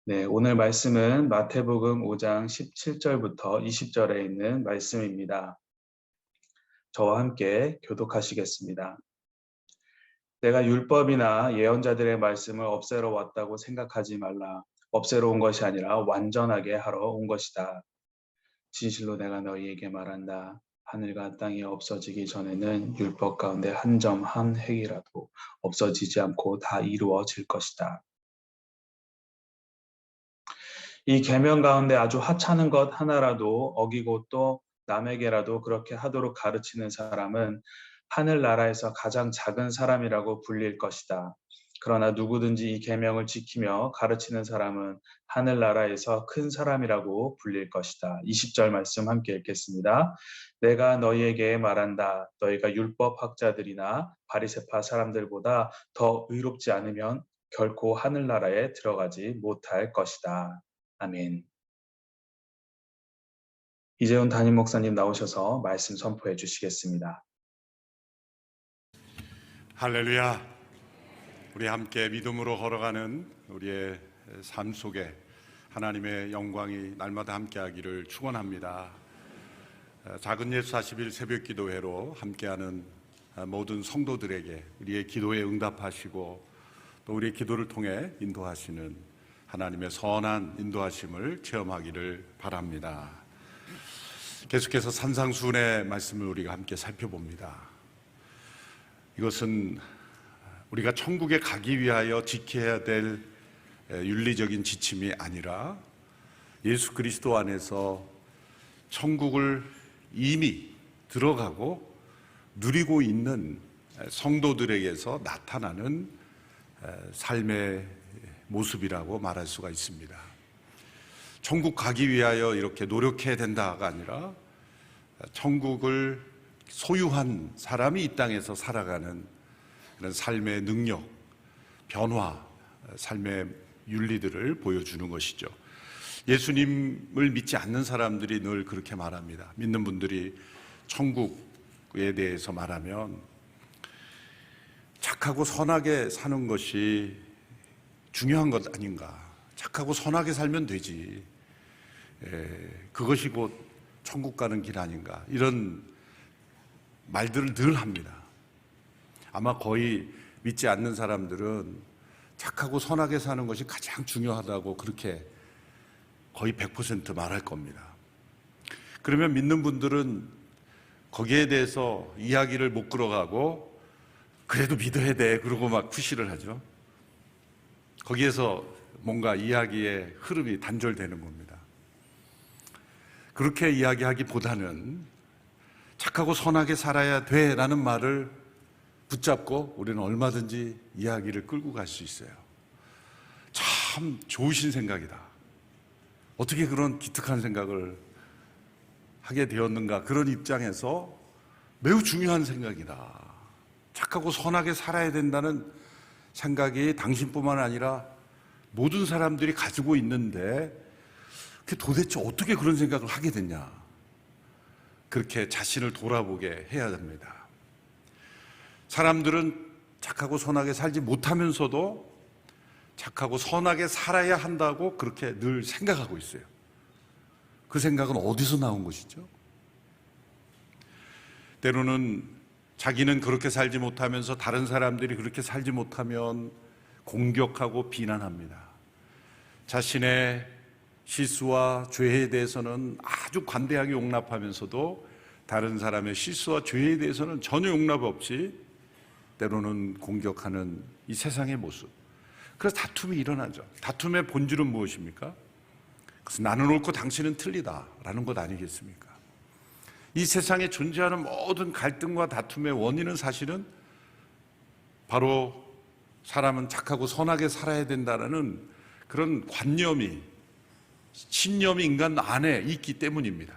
네, 오늘 말씀은 마태복음 5장 17절부터 20절에 있는 말씀입니다. 저와 함께 교독하시겠습니다. 내가 율법이나 예언자들의 말씀을 없애러 왔다고 생각하지 말라. 없애러 온 것이 아니라 완전하게 하러 온 것이다. 진실로 내가 너희에게 말한다. 하늘과 땅이 없어지기 전에는 율법 가운데 한 점 한 획이라도 없어지지 않고 다 이루어질 것이다. 이 계명 가운데 아주 하찮은 것 하나라도 어기고 또 남에게라도 그렇게 하도록 가르치는 사람은 하늘나라에서 가장 작은 사람이라고 불릴 것이다. 그러나 누구든지 이 계명을 지키며 가르치는 사람은 하늘나라에서 큰 사람이라고 불릴 것이다. 20절 말씀 함께 읽겠습니다. 내가 너희에게 말한다. 너희가 율법학자들이나 바리새파 사람들보다 더 의롭지 않으면 결코 하늘나라에 들어가지 못할 것이다. 아멘. 이재훈 담임 목사님 나오셔서 말씀 선포해 주시겠습니다. 할렐루야. 우리 함께 믿음으로 걸어가는 우리의 삶 속에 하나님의 영광이 날마다 함께하기를 축원합니다. 작은 예수 40일 새벽 기도회로 함께하는 모든 성도들에게 우리의 기도에 응답하시고 또 우리의 기도를 통해 인도하시는 하나님의 선한 인도하심을 체험하기를 바랍니다. 계속해서 산상수훈의 말씀을 우리가 함께 살펴봅니다. 이것은 우리가 천국에 가기 위하여 지켜야 될 윤리적인 지침이 아니라 예수 그리스도 안에서 천국을 이미 들어가고 누리고 있는 성도들에게서 나타나는 삶의 모습이라고 말할 수가 있습니다. 천국 가기 위하여 이렇게 노력해야 된다가 아니라 천국을 소유한 사람이 이 땅에서 살아가는 그런 삶의 능력, 변화, 삶의 윤리들을 보여주는 것이죠. 예수님을 믿지 않는 사람들이 늘 그렇게 말합니다. 믿는 분들이 천국에 대해서 말하면 착하고 선하게 사는 것이 중요한 것 아닌가. 착하고 선하게 살면 되지. 그것이 곧 천국 가는 길 아닌가. 이런 말들을 늘 합니다. 아마 거의 믿지 않는 사람들은 착하고 선하게 사는 것이 가장 중요하다고 그렇게 거의 100% 말할 겁니다. 그러면 믿는 분들은 거기에 대해서 이야기를 못 끌어가고 그래도 믿어야 돼. 그러고 막 푸시를 하죠. 거기에서 뭔가 이야기의 흐름이 단절되는 겁니다. 그렇게 이야기하기보다는 착하고 선하게 살아야 돼 라는 말을 붙잡고 우리는 얼마든지 이야기를 끌고 갈 수 있어요. 참 좋으신 생각이다. 어떻게 그런 기특한 생각을 하게 되었는가. 그런 입장에서 매우 중요한 생각이다. 착하고 선하게 살아야 된다는 생각이 당신뿐만 아니라 모든 사람들이 가지고 있는데 도대체 어떻게 그런 생각을 하게 됐냐. 그렇게 자신을 돌아보게 해야 됩니다. 사람들은 착하고 선하게 살지 못하면서도 착하고 선하게 살아야 한다고 그렇게 늘 생각하고 있어요. 그 생각은 어디서 나온 것이죠? 때로는 자기는 그렇게 살지 못하면서 다른 사람들이 그렇게 살지 못하면 공격하고 비난합니다. 자신의 실수와 죄에 대해서는 아주 관대하게 용납하면서도 다른 사람의 실수와 죄에 대해서는 전혀 용납 없이 때로는 공격하는 이 세상의 모습. 그래서 다툼이 일어나죠. 다툼의 본질은 무엇입니까? 그래서 나는 옳고 당신은 틀리다라는 것 아니겠습니까? 이 세상에 존재하는 모든 갈등과 다툼의 원인은 사실은 바로 사람은 착하고 선하게 살아야 된다는 그런 관념이, 신념이 인간 안에 있기 때문입니다.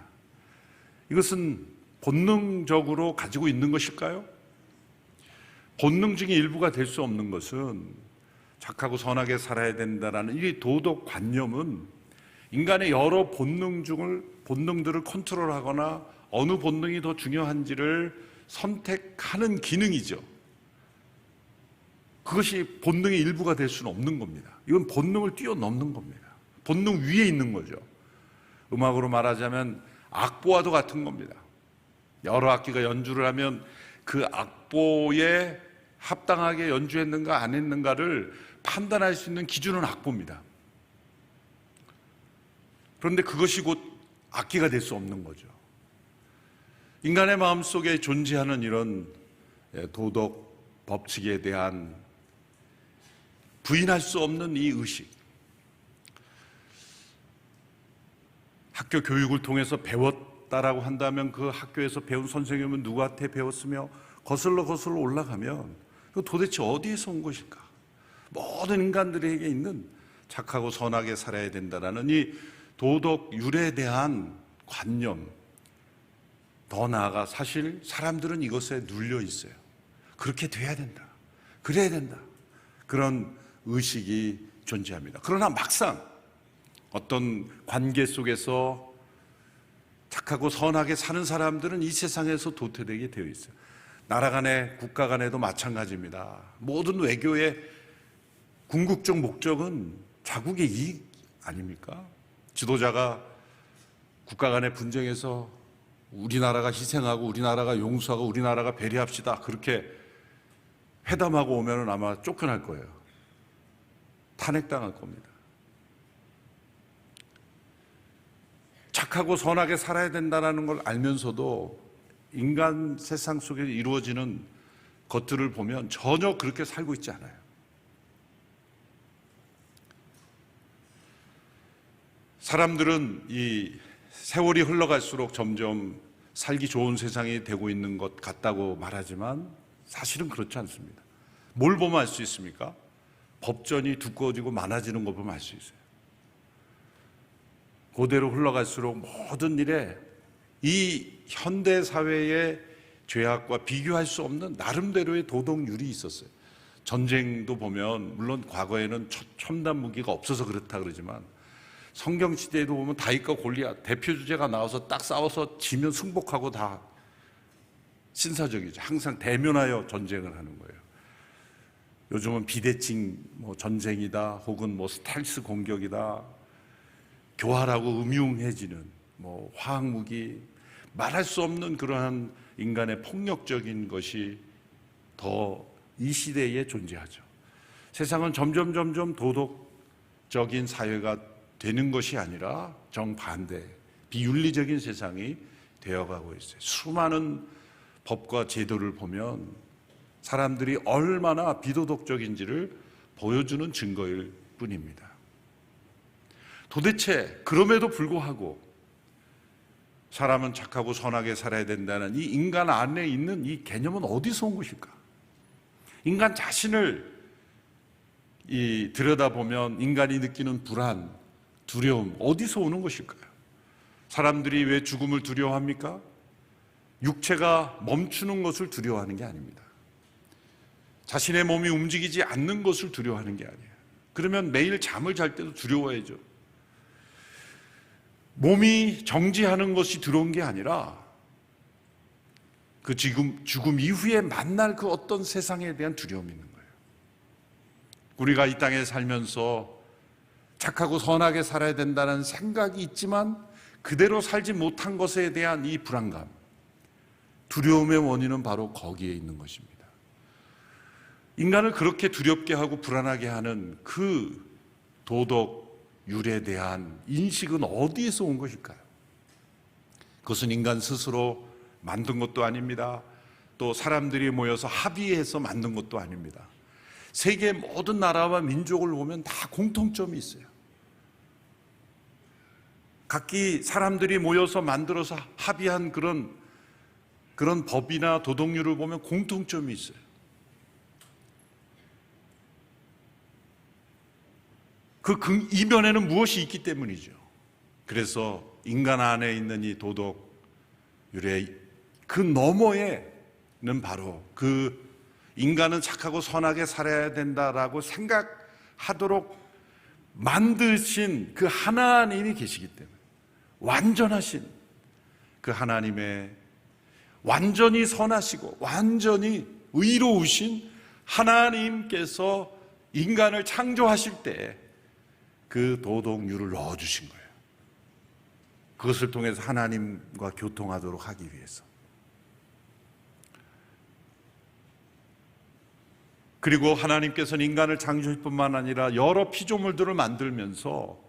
이것은 본능적으로 가지고 있는 것일까요? 본능 중에 일부가 될 수 없는 것은 착하고 선하게 살아야 된다는 이 도덕 관념은 인간의 여러 본능들을 컨트롤하거나 어느 본능이 더 중요한지를 선택하는 기능이죠. 그것이 본능의 일부가 될 수는 없는 겁니다. 이건 본능을 뛰어넘는 겁니다. 본능 위에 있는 거죠. 음악으로 말하자면 악보와도 같은 겁니다. 여러 악기가 연주를 하면 그 악보에 합당하게 연주했는가 안 했는가를 판단할 수 있는 기준은 악보입니다. 그런데 그것이 곧 악기가 될 수 없는 거죠. 인간의 마음속에 존재하는 이런 도덕 법칙에 대한 부인할 수 없는 이 의식, 학교 교육을 통해서 배웠다라고 한다면 그 학교에서 배운 선생님은 누구한테 배웠으며 거슬러 올라가면 그 도대체 어디에서 온 것일까? 모든 인간들에게 있는 착하고 선하게 살아야 된다라는 이 도덕 율에 대한 관념, 더 나아가 사실 사람들은 이것에 눌려 있어요. 그렇게 돼야 된다, 그래야 된다, 그런 의식이 존재합니다. 그러나 막상 어떤 관계 속에서 착하고 선하게 사는 사람들은 이 세상에서 도태되게 되어 있어요. 나라 간에, 국가 간에도 마찬가지입니다. 모든 외교의 궁극적 목적은 자국의 이익 아닙니까? 지도자가 국가 간의 분쟁에서 우리나라가 희생하고 우리나라가 용서하고 우리나라가 배려합시다, 그렇게 회담하고 오면 아마 쫓겨날 거예요. 탄핵당할 겁니다. 착하고 선하게 살아야 된다는 걸 알면서도 인간 세상 속에 이루어지는 것들을 보면 전혀 그렇게 살고 있지 않아요. 사람들은 이 세월이 흘러갈수록 점점 살기 좋은 세상이 되고 있는 것 같다고 말하지만 사실은 그렇지 않습니다. 뭘 보면 알 수 있습니까? 법전이 두꺼워지고 많아지는 걸 보면 알 수 있어요. 그대로 흘러갈수록 모든 일에 이 현대 사회의 죄악과 비교할 수 없는 나름대로의 도덕률이 있었어요. 전쟁도 보면 물론 과거에는 첨단 무기가 없어서 그렇다 그러지만 성경 시대에도 보면 다윗과 골리앗 대표 주제가 나와서 딱 싸워서 지면 승복하고 다 신사적이죠. 항상 대면하여 전쟁을 하는 거예요. 요즘은 비대칭 전쟁이다, 혹은 스텔스 공격이다, 교활하고 음흉해지는 화학무기, 말할 수 없는 그러한 인간의 폭력적인 것이 더 이 시대에 존재하죠. 세상은 점점 도덕적인 사회가 되는 것이 아니라 정반대, 비윤리적인 세상이 되어가고 있어요. 수많은 법과 제도를 보면 사람들이 얼마나 비도덕적인지를 보여주는 증거일 뿐입니다. 도대체 그럼에도 불구하고 사람은 착하고 선하게 살아야 된다는 이 인간 안에 있는 이 개념은 어디서 온 것일까? 인간 자신을 들여다보면 인간이 느끼는 불안, 두려움 어디서 오는 것일까요? 사람들이 왜 죽음을 두려워합니까? 육체가 멈추는 것을 두려워하는 게 아닙니다. 자신의 몸이 움직이지 않는 것을 두려워하는 게 아니에요. 그러면 매일 잠을 잘 때도 두려워야죠. 몸이 정지하는 것이 두려운 게 아니라 그 죽음 이후에 만날 그 어떤 세상에 대한 두려움이 있는 거예요. 우리가 이 땅에 살면서 착하고 선하게 살아야 된다는 생각이 있지만 그대로 살지 못한 것에 대한 이 불안감, 두려움의 원인은 바로 거기에 있는 것입니다. 인간을 그렇게 두렵게 하고 불안하게 하는 그 도덕률에 대한 인식은 어디에서 온 것일까요? 그것은 인간 스스로 만든 것도 아닙니다. 또 사람들이 모여서 합의해서 만든 것도 아닙니다. 세계 모든 나라와 민족을 보면 다 공통점이 있어요. 각기 사람들이 모여서 만들어서 합의한 그런 법이나 도덕률을 보면 공통점이 있어요. 그 이면에는 무엇이 있기 때문이죠. 그래서 인간 안에 있는 이 도덕률의 그 너머에는 바로 그 인간은 착하고 선하게 살아야 된다라고 생각하도록 만드신 그 하나님이 계시기 때문에, 완전하신 그 하나님의 완전히 선하시고 완전히 의로우신 하나님께서 인간을 창조하실 때 그 그 도덕률을 넣어주신 거예요. 그것을 통해서 하나님과 교통하도록 하기 위해서. 그리고 하나님께서는 인간을 창조할 뿐만 아니라 여러 피조물들을 만들면서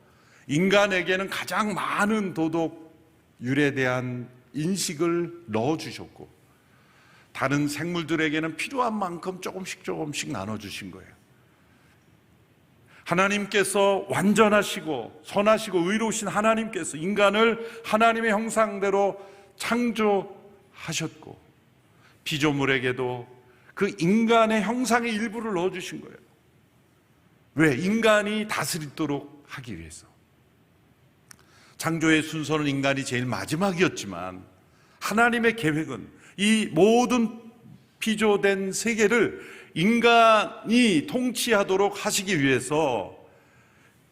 인간에게는 가장 많은 도덕률에 대한 인식을 넣어주셨고, 다른 생물들에게는 필요한 만큼 조금씩 나눠주신 거예요. 하나님께서 완전하시고 선하시고 의로우신 하나님께서 인간을 하나님의 형상대로 창조하셨고, 피조물에게도 그 인간의 형상의 일부를 넣어주신 거예요. 왜? 인간이 다스리도록 하기 위해서. 창조의 순서는 인간이 제일 마지막이었지만 하나님의 계획은 이 모든 피조된 세계를 인간이 통치하도록 하시기 위해서,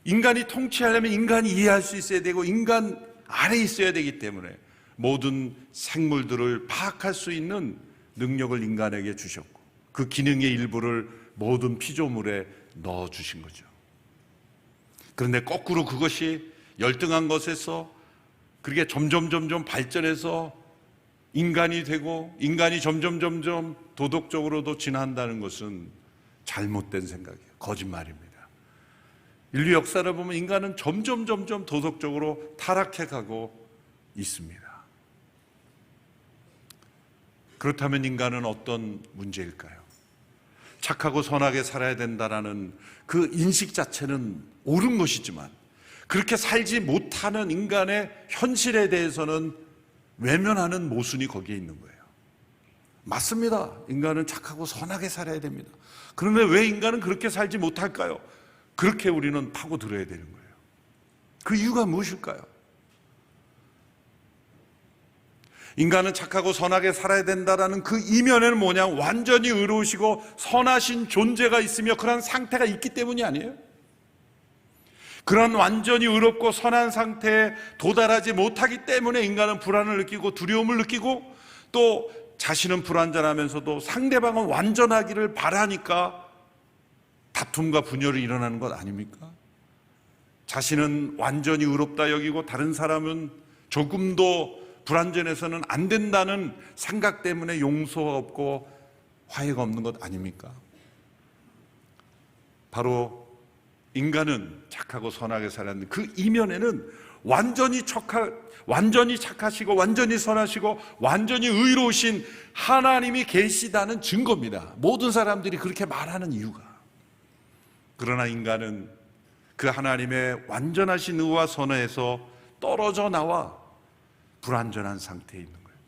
인간이 통치하려면 인간이 이해할 수 있어야 되고 인간 아래에 있어야 되기 때문에 모든 생물들을 파악할 수 있는 능력을 인간에게 주셨고, 그 기능의 일부를 모든 피조물에 넣어주신 거죠. 그런데 거꾸로 그것이 열등한 것에서 그렇게 점점 발전해서 인간이 되고 인간이 점점 도덕적으로도 진화한다는 것은 잘못된 생각이에요. 거짓말입니다. 인류 역사를 보면 인간은 점점 도덕적으로 타락해 가고 있습니다. 그렇다면 인간은 어떤 문제일까요? 착하고 선하게 살아야 된다라는 그 인식 자체는 옳은 것이지만 그렇게 살지 못하는 인간의 현실에 대해서는 외면하는 모순이 거기에 있는 거예요. 맞습니다. 인간은 착하고 선하게 살아야 됩니다. 그런데 왜 인간은 그렇게 살지 못할까요? 그렇게 우리는 파고들어야 되는 거예요. 그 이유가 무엇일까요? 인간은 착하고 선하게 살아야 된다라는 그 이면에는 뭐냐? 완전히 의로우시고 선하신 존재가 있으며 그런 상태가 있기 때문이 아니에요. 그런 완전히 의롭고 선한 상태에 도달하지 못하기 때문에 인간은 불안을 느끼고 두려움을 느끼고, 또 자신은 불완전하면서도 상대방은 완전하기를 바라니까 다툼과 분열이 일어나는 것 아닙니까? 자신은 완전히 의롭다 여기고 다른 사람은 조금도 불완전해서는 안 된다는 생각 때문에 용서가 없고 화해가 없는 것 아닙니까? 바로 인간은 착하고 선하게 살았는데 그 이면에는 완전히 착하시고 완전히 선하시고 완전히 의로우신 하나님이 계시다는 증거입니다. 모든 사람들이 그렇게 말하는 이유가. 그러나 인간은 그 하나님의 완전하신 의와 선에서 떨어져 나와 불완전한 상태에 있는 거예요.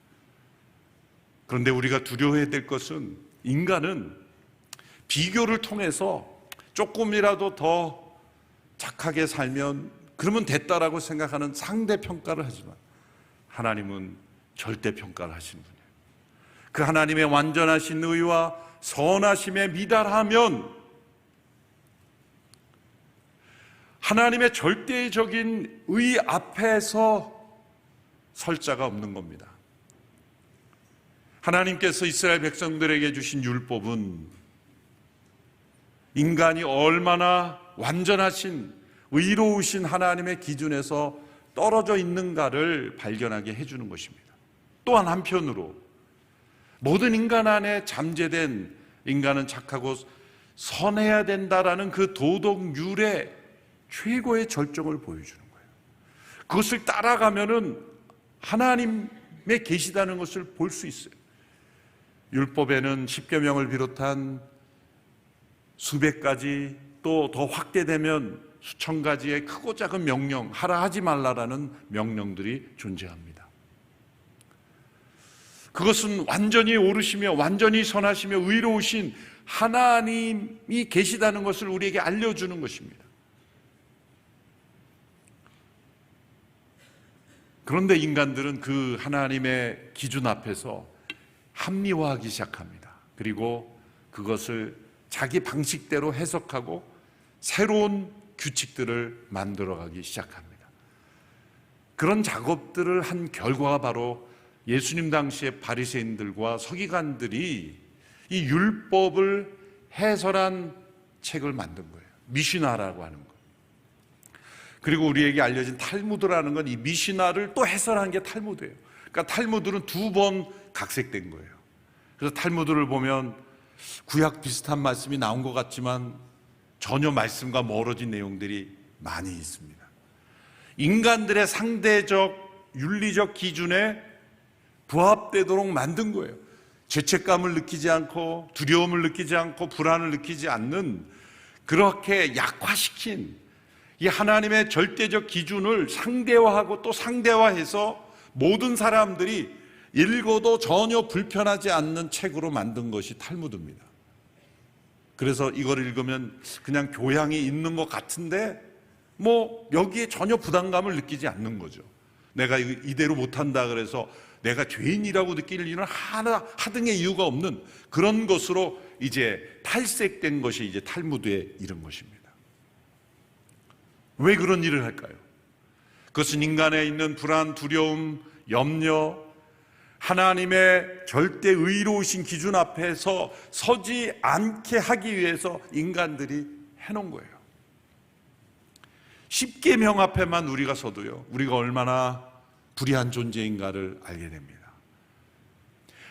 그런데 우리가 두려워해야 될 것은, 인간은 비교를 통해서 조금이라도 더 착하게 살면 그러면 됐다라고 생각하는 상대평가를 하지만 하나님은 절대평가를 하시는 분이에요. 그 하나님의 완전하신 의와 선하심에 미달하면 하나님의 절대적인 의 앞에서 설 자가 없는 겁니다. 하나님께서 이스라엘 백성들에게 주신 율법은 인간이 얼마나 완전하신 의로우신 하나님의 기준에서 떨어져 있는가를 발견하게 해주는 것입니다. 또한 한편으로 모든 인간 안에 잠재된, 인간은 착하고 선해야 된다라는 그 도덕률의 최고의 절정을 보여주는 거예요. 그것을 따라가면은 하나님의 계시다는 것을 볼 수 있어요. 율법에는 십계명을 비롯한 수백 가지, 또 더 확대되면 수천 가지의 크고 작은 명령, 하라 하지 말라라는 명령들이 존재합니다. 그것은 완전히 옳으시며 완전히 선하시며 의로우신 하나님이 계시다는 것을 우리에게 알려주는 것입니다. 그런데 인간들은 그 하나님의 기준 앞에서 합리화하기 시작합니다. 그리고 그것을 자기 방식대로 해석하고 새로운 규칙들을 만들어가기 시작합니다. 그런 작업들을 한 결과가 바로 예수님 당시의 바리새인들과 서기관들이 이 율법을 해설한 책을 만든 거예요. 미시나라고 하는 거. 그리고 우리에게 알려진 탈무드라는 건 이 미시나를 또 해설한 게 탈무드예요. 그러니까 탈무드는 2번 각색된 거예요. 그래서 탈무드를 보면 구약 비슷한 말씀이 나온 것 같지만 전혀 말씀과 멀어진 내용들이 많이 있습니다. 인간들의 상대적 윤리적 기준에 부합되도록 만든 거예요. 죄책감을 느끼지 않고 두려움을 느끼지 않고 불안을 느끼지 않는, 그렇게 약화시킨 이 하나님의 절대적 기준을 상대화하고 또 상대화해서 모든 사람들이 읽어도 전혀 불편하지 않는 책으로 만든 것이 탈무드입니다. 그래서 이걸 읽으면 그냥 교양이 있는 것 같은데 여기에 전혀 부담감을 느끼지 않는 거죠. 내가 이대로 못한다 그래서 내가 죄인이라고 느낄 일은 하등의 이유가 없는 그런 것으로 이제 탈색된 것이 이제 탈무드에 이른 것입니다. 왜 그런 일을 할까요? 그것은 인간에 있는 불안, 두려움, 염려, 하나님의 절대 의로우신 기준 앞에서 서지 않게 하기 위해서 인간들이 해놓은 거예요. 십계명 앞에만 우리가 서도요, 우리가 얼마나 불의한 존재인가를 알게 됩니다.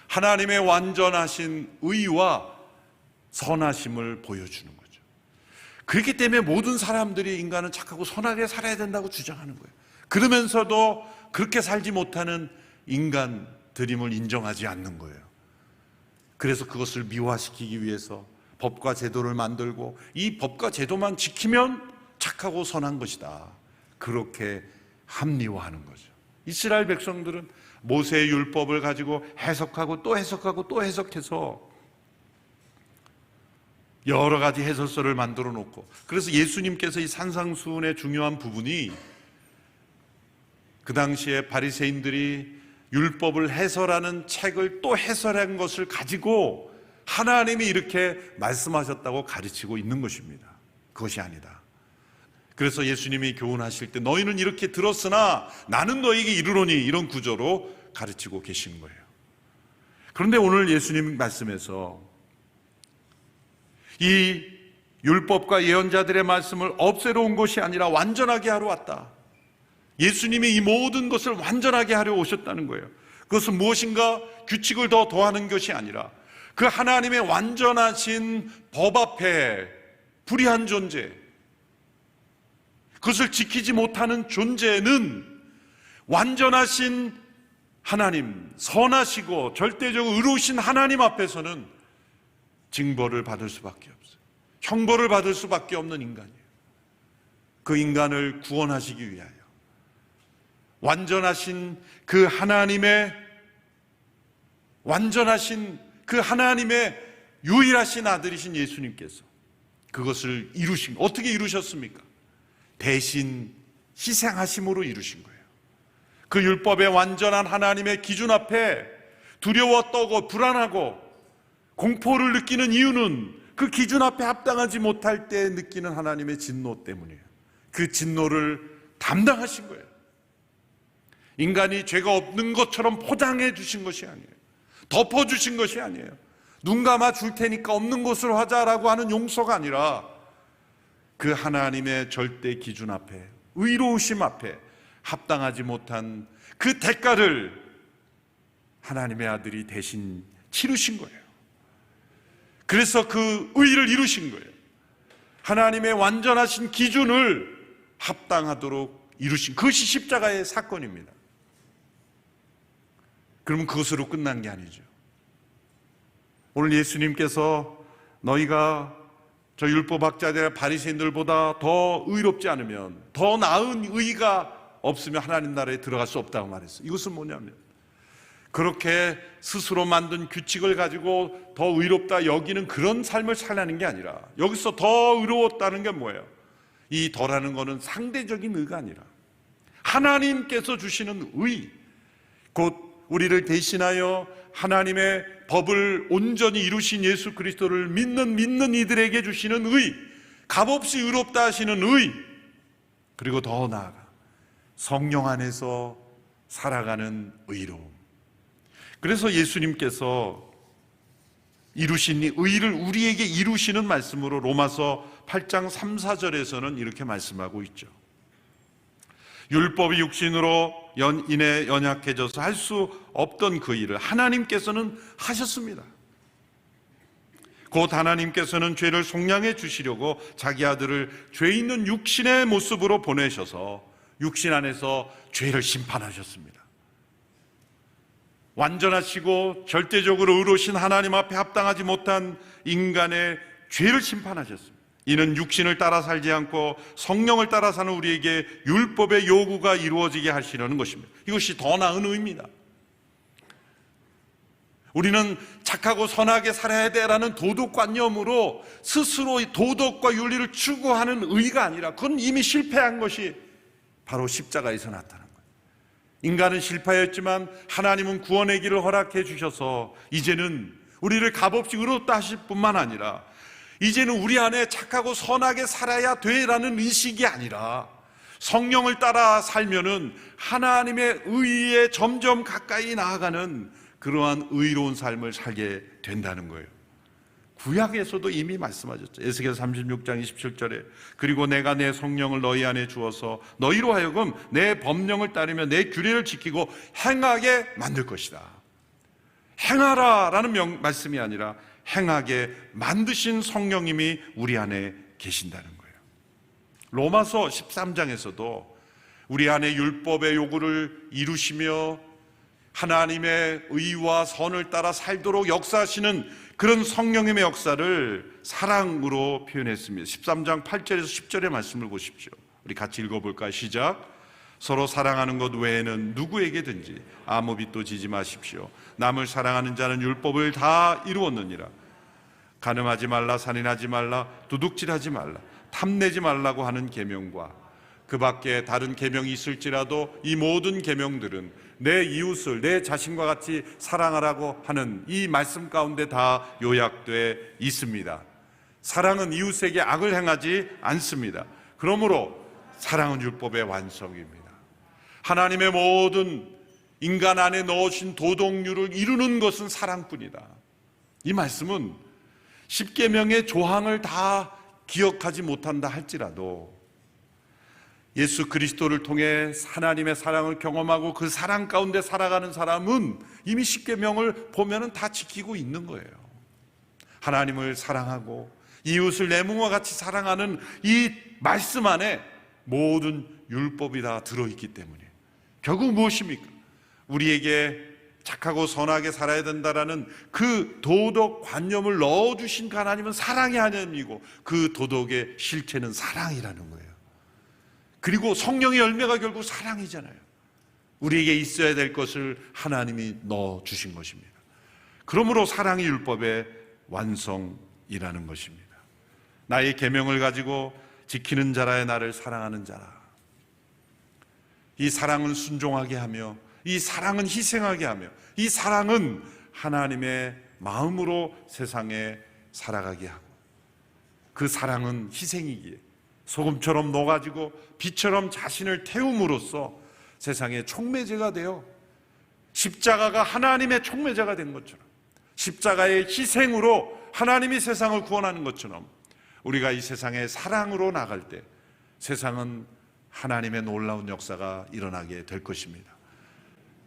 하나님의 완전하신 의와 선하심을 보여주는 거죠. 그렇기 때문에 모든 사람들이 인간은 착하고 선하게 살아야 된다고 주장하는 거예요. 그러면서도 그렇게 살지 못하는 인간들임을 인정하지 않는 거예요. 그래서 그것을 미화시키기 위해서 법과 제도를 만들고 이 법과 제도만 지키면 착하고 선한 것이다, 그렇게 합리화하는 거죠. 이스라엘 백성들은 모세의 율법을 가지고 해석하고 또 해석하고 또 해석해서 여러 가지 해설서를 만들어 놓고, 그래서 예수님께서 이 산상수훈의 중요한 부분이 그 당시에 바리새인들이 율법을 해설하는 책을 또 해설한 것을 가지고 하나님이 이렇게 말씀하셨다고 가르치고 있는 것입니다. 그것이 아니다. 그래서 예수님이 교훈하실 때 너희는 이렇게 들었으나 나는 너희에게 이르노니, 이런 구조로 가르치고 계신 거예요. 그런데 오늘 예수님 말씀에서 이 율법과 예언자들의 말씀을 없애러 온 것이 아니라 완전하게 하러 왔다. 예수님이 이 모든 것을 완전하게 하려 오셨다는 거예요. 그것은 무엇인가? 규칙을 더 더하는 것이 아니라 그 하나님의 완전하신 법 앞에 불의한 존재, 그것을 지키지 못하는 존재는 완전하신 하나님, 선하시고 절대적으로 의로우신 하나님 앞에서는 징벌을 받을 수밖에 없어요. 형벌을 받을 수밖에 없는 인간이에요. 그 인간을 구원하시기 위하여 완전하신 그 하나님의 유일하신 아들이신 예수님께서 그것을 이루신, 어떻게 이루셨습니까? 대신 희생하심으로 이루신 거예요. 그 율법의 완전한 하나님의 기준 앞에 두려워 떨고 불안하고 공포를 느끼는 이유는 그 기준 앞에 합당하지 못할 때 느끼는 하나님의 진노 때문이에요. 그 진노를 담당하신 거예요. 인간이 죄가 없는 것처럼 포장해 주신 것이 아니에요. 덮어주신 것이 아니에요. 눈 감아 줄 테니까 없는 것으로 하자라고 하는 용서가 아니라 그 하나님의 절대 기준 앞에, 의로우심 앞에 합당하지 못한 그 대가를 하나님의 아들이 대신 치르신 거예요. 그래서 그 의를 이루신 거예요. 하나님의 완전하신 기준을 합당하도록 이루신, 그것이 십자가의 사건입니다. 그러면 그것으로 끝난 게 아니죠. 오늘 예수님께서 너희가 저 율법학자들 바리새인들보다 더 의롭지 않으면, 더 나은 의가 없으면 하나님 나라에 들어갈 수 없다고 말했어요. 이것은 뭐냐면 그렇게 스스로 만든 규칙을 가지고 더 의롭다 여기는 그런 삶을 살라는 게 아니라, 여기서 더 의로웠다는 게 뭐예요? 이 더라는 거는 상대적인 의가 아니라 하나님께서 주시는 의, 곧 우리를 대신하여 하나님의 법을 온전히 이루신 예수 그리스도를 믿는 이들에게 주시는 의, 값없이 의롭다 하시는 의, 그리고 더 나아가 성령 안에서 살아가는 의로움. 그래서 예수님께서 이루신 이 의를 우리에게 이루시는 말씀으로 로마서 8장 3, 4절에서는 이렇게 말씀하고 있죠. 율법이 육신으로 인해 연약해져서 할 수 없던 그 일을 하나님께서는 하셨습니다. 곧 하나님께서는 죄를 속량해 주시려고 자기 아들을 죄 있는 육신의 모습으로 보내셔서 육신 안에서 죄를 심판하셨습니다. 완전하시고 절대적으로 의로우신 하나님 앞에 합당하지 못한 인간의 죄를 심판하셨습니다. 이는 육신을 따라 살지 않고 성령을 따라 사는 우리에게 율법의 요구가 이루어지게 하시려는 것입니다. 이것이 더 나은 의미입니다. 우리는 착하고 선하게 살아야 돼라는 도덕관념으로 스스로 도덕과 윤리를 추구하는 의가 아니라 그건 이미 실패한 것이 바로 십자가에서 나타난 거예요. 인간은 실패했지만 하나님은 구원의 길을 허락해 주셔서 이제는 우리를 값없이 의롭다 하실 뿐만 아니라 이제는 우리 안에 착하고 선하게 살아야 돼라는 의식이 아니라 성령을 따라 살면은 하나님의 의에 점점 가까이 나아가는 그러한 의로운 삶을 살게 된다는 거예요. 구약에서도 이미 말씀하셨죠. 에스겔 36장 27절에 그리고 내가 내 성령을 너희 안에 주어서 너희로 하여금 내 법령을 따르며 내 규례를 지키고 행하게 만들 것이다. 행하라라는 말씀이 아니라 행하게 만드신 성령님이 우리 안에 계신다는 거예요. 로마서 13장에서도 우리 안에 율법의 요구를 이루시며 하나님의 의와 선을 따라 살도록 역사하시는 그런 성령님의 역사를 사랑으로 표현했습니다. 13장 8절에서 10절의 말씀을 보십시오. 우리 같이 읽어볼까요? 시작. 서로 사랑하는 것 외에는 누구에게든지 아무 빚도 지지 마십시오. 남을 사랑하는 자는 율법을 다 이루었느니라. 간음하지 말라, 살인하지 말라, 도둑질하지 말라, 탐내지 말라고 하는 계명과 그 밖에 다른 계명이 있을지라도 이 모든 계명들은 내 이웃을 내 자신과 같이 사랑하라고 하는 이 말씀 가운데 다 요약되어 있습니다. 사랑은 이웃에게 악을 행하지 않습니다. 그러므로 사랑은 율법의 완성입니다. 하나님의 모든 인간 안에 넣으신 도덕률을 이루는 것은 사랑뿐이다. 이 말씀은 십계명의 조항을 다 기억하지 못한다 할지라도 예수 그리스도를 통해 하나님의 사랑을 경험하고 그 사랑 가운데 살아가는 사람은 이미 십계명을 보면은 다 지키고 있는 거예요. 하나님을 사랑하고 이웃을 내 몸과 같이 사랑하는 이 말씀 안에 모든 율법이 다 들어있기 때문에 결국 무엇입니까? 우리에게 착하고 선하게 살아야 된다라는 그 도덕 관념을 넣어주신 하나님은 사랑의 하나님이고 그 도덕의 실체는 사랑이라는 거예요. 그리고 성령의 열매가 결국 사랑이잖아요. 우리에게 있어야 될 것을 하나님이 넣어주신 것입니다. 그러므로 사랑이 율법의 완성이라는 것입니다. 나의 계명을 가지고 지키는 자라의 나를 사랑하는 자라. 이 사랑은 순종하게 하며 이 사랑은 희생하게 하며 이 사랑은 하나님의 마음으로 세상에 살아가게 하고 그 사랑은 희생이기에 소금처럼 녹아지고 빛처럼 자신을 태움으로써 세상의 촉매제가 되어 십자가가 하나님의 촉매제가 된 것처럼 십자가의 희생으로 하나님이 세상을 구원하는 것처럼 우리가 이 세상에 사랑으로 나갈 때 세상은 하나님의 놀라운 역사가 일어나게 될 것입니다.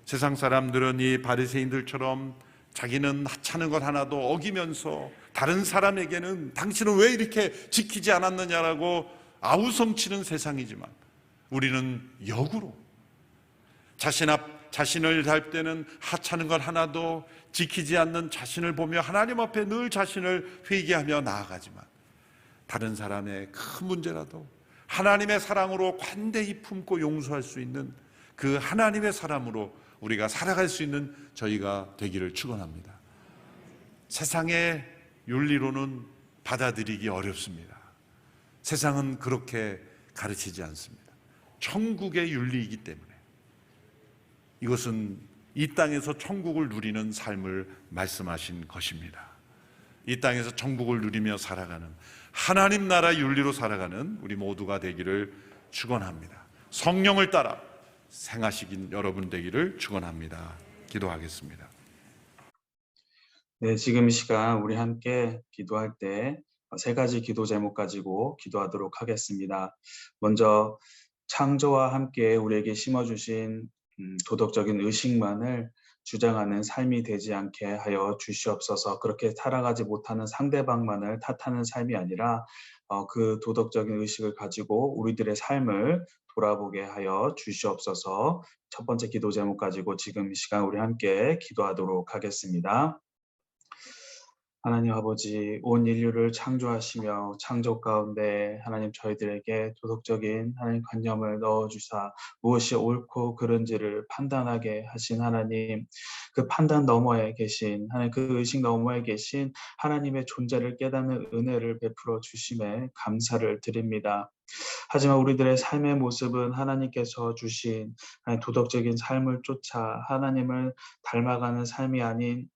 세상 사람들은 이 바리새인들처럼 자기는 하찮은 것 하나도 어기면서 다른 사람에게는 당신은 왜 이렇게 지키지 않았느냐라고 아우성치는 세상이지만 우리는 역으로 자신을 할 때는 하찮은 것 하나도 지키지 않는 자신을 보며 하나님 앞에 늘 자신을 회개하며 나아가지만 다른 사람의 큰 문제라도 하나님의 사랑으로 관대히 품고 용서할 수 있는 그 하나님의 사람으로 우리가 살아갈 수 있는 저희가 되기를 축원합니다. 세상의 윤리로는 받아들이기 어렵습니다. 세상은 그렇게 가르치지 않습니다. 천국의 윤리이기 때문에 이것은 이 땅에서 천국을 누리는 삶을 말씀하신 것입니다. 이 땅에서 천국을 누리며 살아가는 하나님 나라 윤리로 살아가는 우리 모두가 되기를 축원합니다. 성령을 따라 생하시긴 여러분 되기를 축원합니다. 기도하겠습니다. 네, 지금 이 시간 우리 함께 기도할 때 세 가지 기도 제목 가지고 기도하도록 하겠습니다. 먼저 창조와 함께 우리에게 심어주신 도덕적인 의식만을 주장하는 삶이 되지 않게 하여 주시옵소서. 그렇게 살아가지 못하는 상대방만을 탓하는 삶이 아니라 그 도덕적인 의식을 가지고 우리들의 삶을 돌아보게 하여 주시옵소서. 첫 번째 기도 제목 가지고 지금 이 시간 우리 함께 기도하도록 하겠습니다. 하나님 아버지, 온 인류를 창조하시며 창조 가운데 하나님 저희들에게 도덕적인 하나님 관념을 넣어주사 무엇이 옳고 그른지를 판단하게 하신 하나님, 그 판단 너머에 계신 하나님, 그 의식 너머에 계신 하나님의 존재를 깨닫는 은혜를 베풀어 주심에 감사를 드립니다. 하지만 우리들의 삶의 모습은 하나님께서 주신 하나님 도덕적인 삶을 쫓아 하나님을 닮아가는 삶이 아닌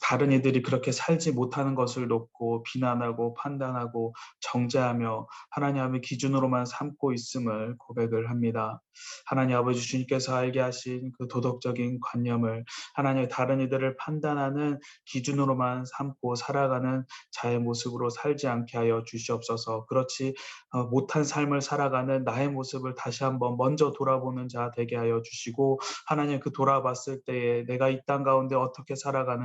다른 이들이 그렇게 살지 못하는 것을 놓고 비난하고 판단하고 정죄하며 하나님 아버지 기준으로만 삼고 있음을 고백을 합니다. 하나님 아버지 주님께서 알게 하신 그 도덕적인 관념을 하나님의 다른 이들을 판단하는 기준으로만 삼고 살아가는 자의 모습으로 살지 않게 하여 주시옵소서. 그렇지 못한 삶을 살아가는 나의 모습을 다시 한번 먼저 돌아보는 자 되게 하여 주시고, 하나님 그 돌아봤을 때에 내가 이 땅 가운데 어떻게 살아가는지,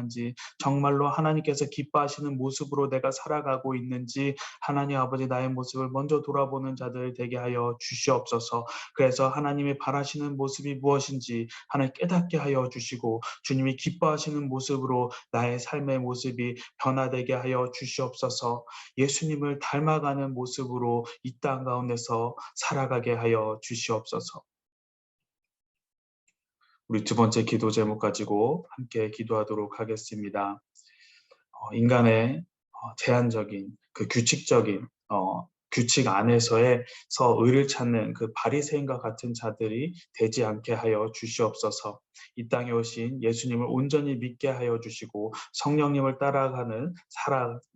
정말로 하나님께서 기뻐하시는 모습으로 내가 살아가고 있는지 하나님 아버지 나의 모습을 먼저 돌아보는 자들 되게 하여 주시옵소서. 그래서 하나님이 바라시는 모습이 무엇인지 하나님 깨닫게 하여 주시고, 주님이 기뻐하시는 모습으로 나의 삶의 모습이 변화되게 하여 주시옵소서. 예수님을 닮아가는 모습으로 이 땅 가운데서 살아가게 하여 주시옵소서. 우리 두 번째 기도 제목 가지고 함께 기도하도록 하겠습니다. 인간의 제한적인 그 규칙적인 규칙 안에서의 의를 찾는 그 바리새인과 같은 자들이 되지 않게 하여 주시옵소서. 이 땅에 오신 예수님을 온전히 믿게 하여 주시고 성령님을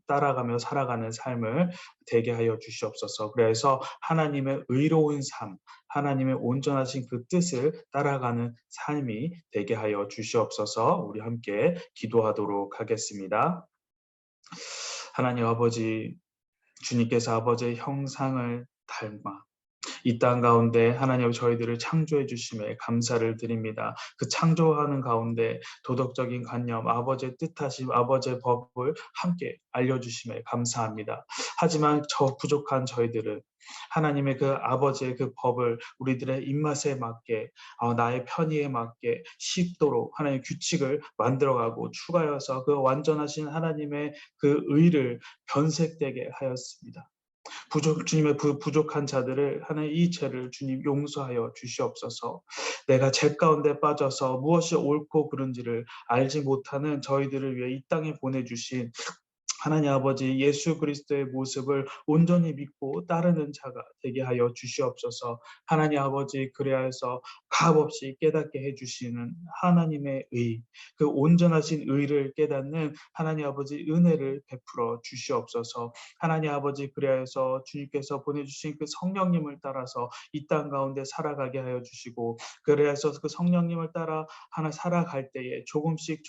따라가며 살아가는 삶을 되게 하여 주시옵소서. 그래서 하나님의 의로운 삶, 하나님의 온전하신 그 뜻을 따라가는 삶이 되게 하여 주시옵소서. 우리 함께 기도하도록 하겠습니다. 하나님 아버지, 주님께서 아버지의 형상을 닮아 이 땅 가운데 하나님 저희들을 창조해 주심에 감사를 드립니다. 그 창조하는 가운데 도덕적인 관념, 아버지의 뜻하심, 아버지의 법을 함께 알려주심에 감사합니다. 하지만 부족한 저희들은 하나님의 그 아버지의 그 법을 우리들의 입맛에 맞게, 나의 편의에 맞게 쉽도록 하나님의 규칙을 만들어가고 추가해서 그 완전하신 하나님의 그 의를 변색되게 하였습니다. 주님의 부족한 자들을 하나님 이 죄를 주님 용서하여 주시옵소서. 내가 죄 가운데 빠져서 무엇이 옳고 그른지를 알지 못하는 저희들을 위해 이 땅에 보내주신 하나님 아버지 예수 그리스도의 모습을 온전히 믿고 따르는 자가 되게 하여 주시옵소서. 하나님 아버지 그래야 해서 값없이 깨닫게 해주시는 하나님의 의, 그 온전하신 의를 깨닫는 하나님 아버지 은혜를 베풀어 주시옵소서. 하나님 아버지 그래야 해서 주님께서 보내주신 그 성령님을 따라서 이 땅 가운데 살아가게 하여 주시고, 그래야 해서 그 성령님을 따라 살아갈 때에 조금씩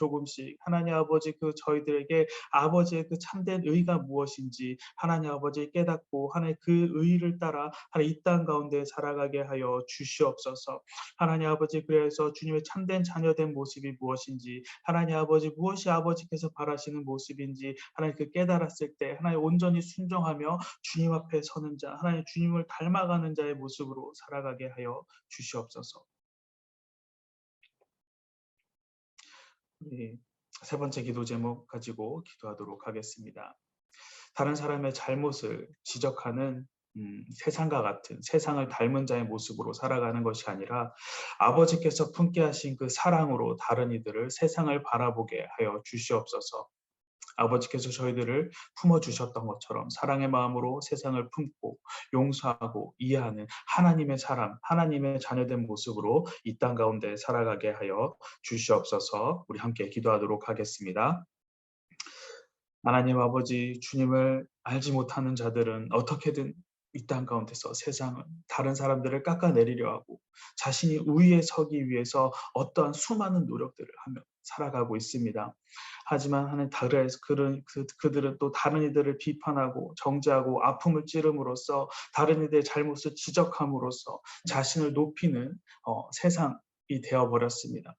하나님 아버지 그 저희들에게 아버지의 그 참된 의가 무엇인지 하나님 아버지 깨닫고 하나님 그 의를 따라 하나님 이 땅 가운데 살아가게 하여 주시옵소서. 하나님 아버지 그래서 주님의 참된 자녀된 모습이 무엇인지, 하나님 아버지 무엇이 아버지께서 바라시는 모습인지 하나님 그 깨달았을 때 하나님 온전히 순종하며 주님 앞에 서는 자, 하나님 주님을 닮아가는 자의 모습으로 살아가게 하여 주시옵소서. 세 번째 기도 제목 가지고 기도하도록 하겠습니다. 다른 사람의 잘못을 지적하는 세상과 같은, 세상을 닮은 자의 모습으로 살아가는 것이 아니라 아버지께서 품게 하신 그 사랑으로 다른 이들을, 세상을 바라보게 하여 주시옵소서. 아버지께서 저희들을 품어주셨던 것처럼 사랑의 마음으로 세상을 품고 용서하고 이해하는 하나님의 사람, 하나님의 자녀된 모습으로 이 땅 가운데 살아가게 하여 주시옵소서. 우리 함께 기도하도록 하겠습니다. 하나님 아버지, 주님을 알지 못하는 자들은 어떻게든 이 땅 가운데서 세상은 다른 사람들을 깎아내리려 하고 자신이 우위에 서기 위해서 어떠한 수많은 노력들을 하며 살아가고 있습니다. 하지만 하나님 그들은 또 다른 이들을 비판하고 정죄하고 아픔을 찌름으로써 다른 이들의 잘못을 지적함으로써 자신을 높이는 세상이 되어버렸습니다.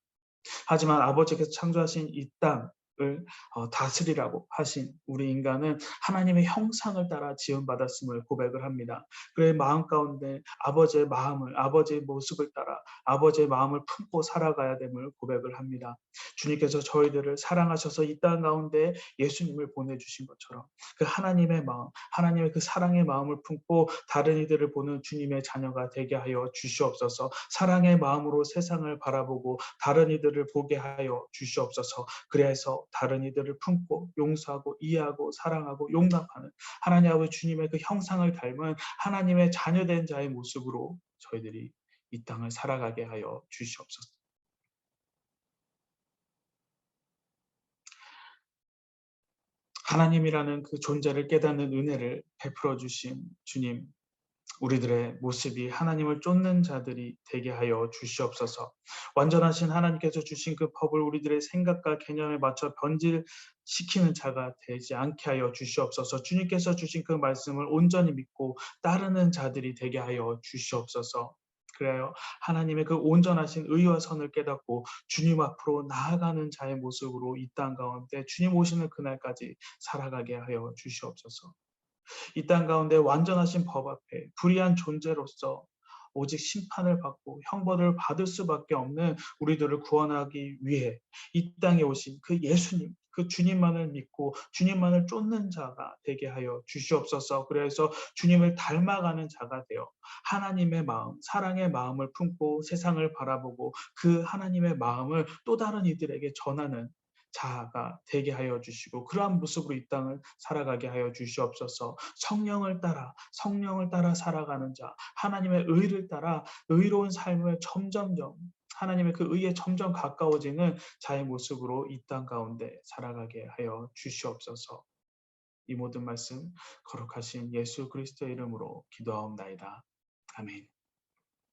하지만 아버지께서 창조하신 이 땅을 다스리라고 하신 우리 인간은 하나님의 형상을 따라 지음받았음을 고백을 합니다. 그의 마음 가운데 아버지의 모습을 따라 아버지의 마음을 품고 살아가야 됨을 고백을 합니다. 주님께서 저희들을 사랑하셔서 이 땅 가운데 예수님을 보내주신 것처럼 그 하나님의 마음, 하나님의 그 사랑의 마음을 품고 다른 이들을 보는 주님의 자녀가 되게 하여 주시옵소서. 사랑의 마음으로 세상을 바라보고 다른 이들을 보게 하여 주시옵소서. 그래서 다른 이들을 품고 용서하고 이해하고 사랑하고 용납하는 하나님 아버지 주님의 그 형상을 닮은 하나님의 자녀된 자의 모습으로 저희들이 이 땅을 살아가게 하여 주시옵소서. 하나님이라는 그 존재를 깨닫는 은혜를 베풀어 주신 주님, 우리들의 모습이 하나님을 쫓는 자들이 되게 하여 주시옵소서. 완전하신 하나님께서 주신 그 법을 우리들의 생각과 개념에 맞춰 변질시키는 자가 되지 않게 하여 주시옵소서. 주님께서 주신 그 말씀을 온전히 믿고 따르는 자들이 되게 하여 주시옵소서. 그래요. 하나님의 그 온전하신 의와 선을 깨닫고 주님 앞으로 나아가는 자의 모습으로 이 땅 가운데 주님 오시는 그날까지 살아가게 하여 주시옵소서. 이 땅 가운데 완전하신 법 앞에 불의한 존재로서 오직 심판을 받고 형벌을 받을 수밖에 없는 우리들을 구원하기 위해 이 땅에 오신 그 예수님, 그 주님만을 믿고 주님만을 쫓는 자가 되게 하여 주시옵소서. 그래서 주님을 닮아가는 자가 되어 하나님의 마음, 사랑의 마음을 품고 세상을 바라보고 그 하나님의 마음을 또 다른 이들에게 전하는 자가 되게 하여 주시고 그러한 모습으로 이 땅을 살아가게 하여 주시옵소서. 성령을 따라 살아가는 자, 하나님의 의를 따라 의로운 삶을 점점점 하나님의 그 의에 점점 가까워지는 자의 모습으로 이 땅 가운데 살아가게 하여 주시옵소서. 이 모든 말씀 거룩하신 예수 그리스도의 이름으로 기도하옵나이다. 아멘.